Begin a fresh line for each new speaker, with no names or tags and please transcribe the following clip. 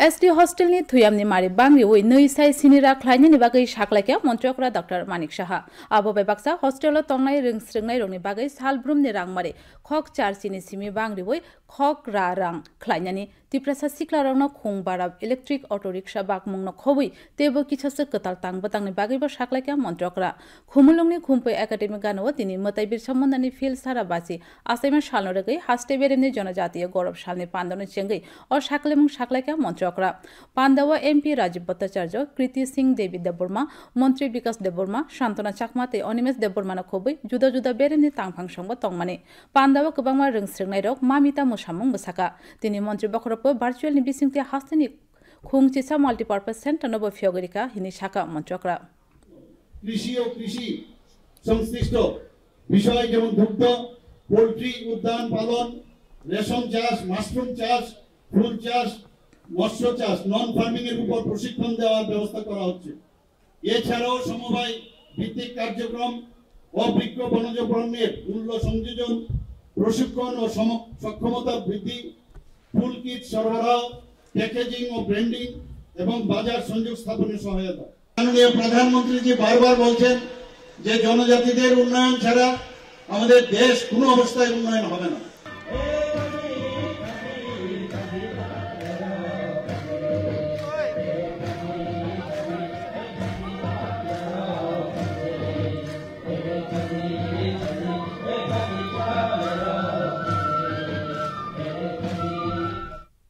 SD हस्टेलनि थुयामनि मारि बांग्रिवै नै साइ सिनिरा ख्लायनायनि बागै साख्लायखा मन्त्रिकरा डॉक्टर मानिक साहा आबो बेबाक्सा हस्टेल तंनाय रोंस्रोंनाय रंनि बागै सालब्रुमनि रांमारि खक चारसिनि सिमि बांग्रिवै खक रा रां ख्लायनायनि तिप्रासा सिक्ला रंनो खुंबारा इलेक्ट्रिक अटो रिक्शा बागमुंनो खबै तेबो किछासो कताल तांबतांनि बागैबो साख्लायखा मन्त्रिकरा खुमुलुंनि खुम्पै एकाडेमि गानो दिनै मताइ बिरसा मुन्डानि फिल साराबासि आसाइमा सालनो रगै हास्टे बेरेमनि जनजातीय गौरव सालनि पान्दनो चेंगै और साख्लेमुं साख्लायखा मन्त्रिकरा पान्दावा एमपी राजीव भट्टाचार्य कृति सिंह देवी देबबर्मा मन्त्री विकास देबबर्मा शान्तना चाकमा ते अनिमेश देबबर्मानो खबै जुदा जुदा बेरेमनि तांफांसंबो तंमाने पान्दावा गोबांमा रोंस्रोंनाय रक मामिता मुसामुं बसाका दिनै मन्त्री बखरपो भार्चुअल नि बिसिंति हास्तेनि खुंचिसा माल्टीपार्पज सेन्टर नबो फियगरिका हिनि शाखा मन्त्रिकरा
কৃষি ও কৃষি সংশ্লিষ্ট বিষয় যেমন দুগ্ধ পোল্ট্রি উদ্যান পালন রেশম চাষ মাশরুম চাষ ফুল চাষ মৎস্য চাষ নন ফার্মিং এর উপর প্রশিক্ষণ দেওয়ার ব্যবস্থা করা হচ্ছে এছাড়াও সমবায় ভিত্তিক কার্যক্রম অবৃক্ষ বনজ পণ্যের মূল্য সংযোজন প্রশিক্ষণ ও সক্ষমতা বৃদ্ধি ফুল কিট সরবরাহ প্যাকেজিং ও ব্র্যান্ডিং এবং বাজার সংযোগ স্থাপনে সহায়তা মাননীয় প্রধানমন্ত্রী জি বারবার বলছেন যে জনজাতিদের উন্নয়ন ছাড়া আমাদের দেশ কোনো অবস্থায় উন্নয়ন হবে না।